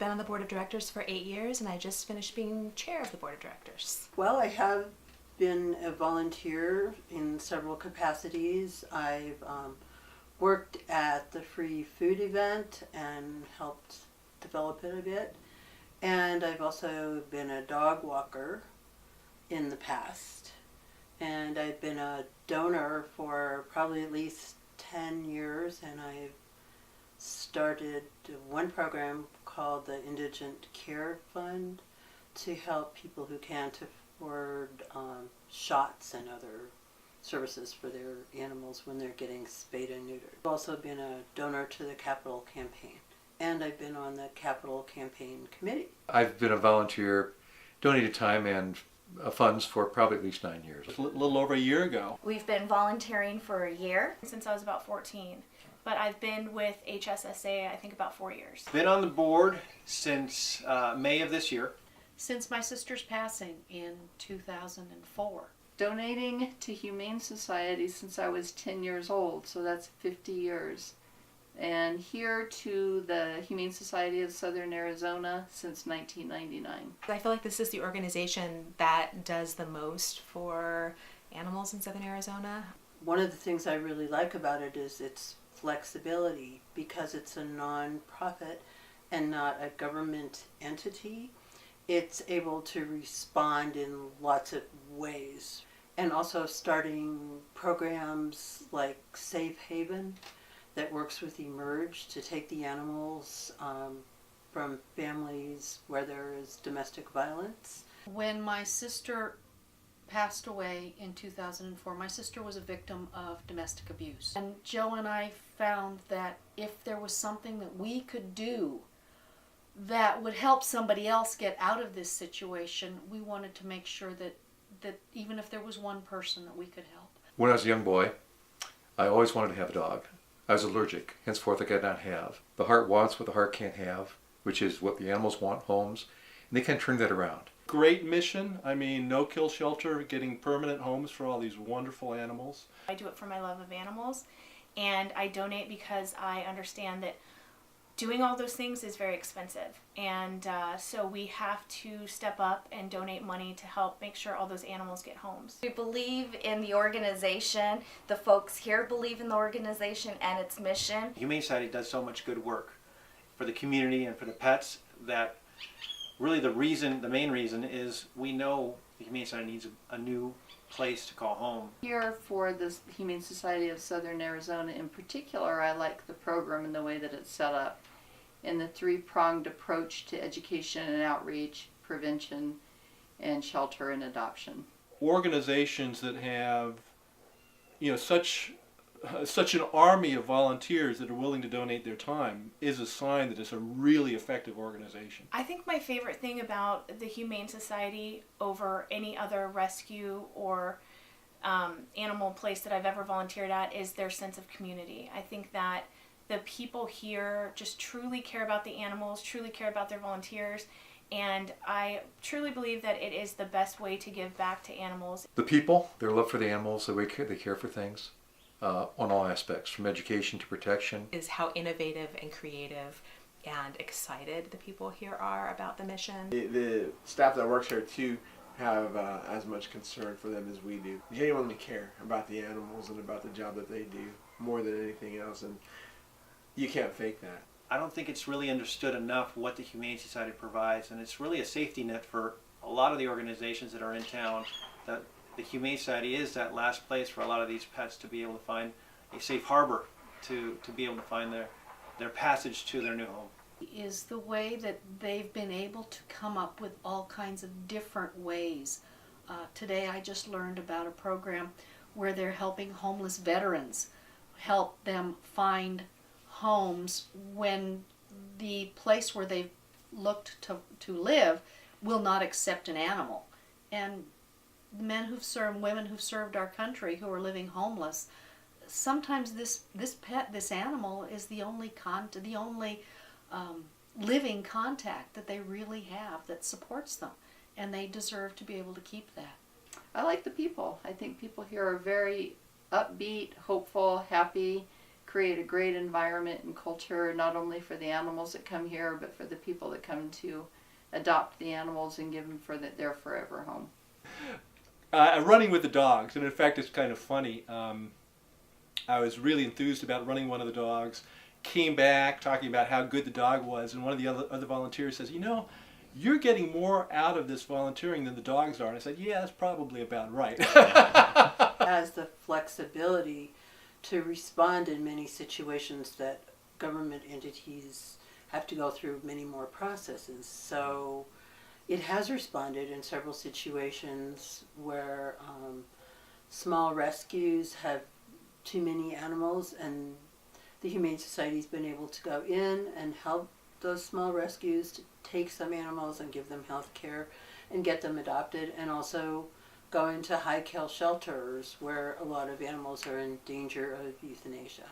been on the board of directors for 8 years, and I just finished being chair of the board of directors. Well, I have been a volunteer in several capacities. I've worked at the free food event and helped develop it a bit. And I've also been a dog walker in the past. And I've been a donor for probably at least 10 years, and I've started one program called the Indigent Care Fund to help people who can't afford shots and other services for their animals when they're getting spayed and neutered. I've also been a donor to the Capital Campaign, and I've been on the Capital Campaign Committee. I've been a volunteer, donated time and funds for probably at least 9 years. A little over a year ago. We've been volunteering for a year. Since I was about 14. But I've been with HSSA, I think, about 4 years. Been on the board since May of this year. Since my sister's passing in 2004. Donating to Humane Society since I was 10 years old, so that's 50 years. And here to the Humane Society of Southern Arizona since 1999. I feel like this is the organization that does the most for animals in Southern Arizona. One of the things I really like about it is its flexibility, because it's a non-profit and not a government entity. It's able to respond in lots of ways. And also starting programs like Safe Haven that works with Emerge to take the animals from families where there is domestic violence. When my sister passed away in 2004, my sister was a victim of domestic abuse. And Joe and I found that if there was something that we could do that would help somebody else get out of this situation, we wanted to make sure that even if there was one person that we could help. When I was a young boy, I always wanted to have a dog. I was allergic, henceforth I could not have. The heart wants what the heart can't have, which is what the animals want, homes, and they can't turn that around. Great mission. I mean, no-kill shelter, getting permanent homes for all these wonderful animals. I do it for my love of animals, and I donate because I understand that doing all those things is very expensive, and so we have to step up and donate money to help make sure all those animals get homes. We believe in the organization. The folks here believe in the organization and its mission. The Humane Society does so much good work for the community and for the pets that really the main reason is we know the Humane Society needs a new place to call home. Here for the Humane Society of Southern Arizona in particular, I like the program and the way that it's set up, and the three-pronged approach to education and outreach, prevention, and shelter and adoption. Organizations that have, such an army of volunteers that are willing to donate their time is a sign that it's a really effective organization. I think my favorite thing about the Humane Society over any other rescue or animal place that I've ever volunteered at is their sense of community. I think that the people here just truly care about the animals, truly care about their volunteers, and I truly believe that it is the best way to give back to animals. The people, their love for the animals, the way they care for things, on all aspects, from education to protection. Is how innovative and creative and excited the people here are about the mission. The staff that works here too have as much concern for them as we do. Genuinely care about the animals and about the job that they do more than anything else, and you can't fake that. I don't think it's really understood enough what the Humane Society provides, and it's really a safety net for a lot of the organizations that are in town. That the Humane Society is that last place for a lot of these pets to be able to find a safe harbor to be able to find their passage to their new home. Is the way that they've been able to come up with all kinds of different ways. Today I just learned about a program where they're helping homeless veterans help them find homes when the place where they've looked to live will not accept an animal. And men who've served, women who've served our country who are living homeless, sometimes this animal is the only living contact that they really have that supports them, and they deserve to be able to keep that. I like the people. I think people here are very upbeat, hopeful, happy, create a great environment and culture, not only for the animals that come here, but for the people that come to adopt the animals and give them for their forever home. Running with the dogs, and in fact it's kind of funny. I was really enthused about running one of the dogs, came back talking about how good the dog was, and one of the other volunteers says, you're getting more out of this volunteering than the dogs are. And I said, yeah, that's probably about right. Has the flexibility to respond in many situations that government entities have to go through many more processes. So it has responded in several situations where small rescues have too many animals, and the Humane Society's been able to go in and help those small rescues to take some animals and give them health care and get them adopted, and also go into high-kill shelters where a lot of animals are in danger of euthanasia.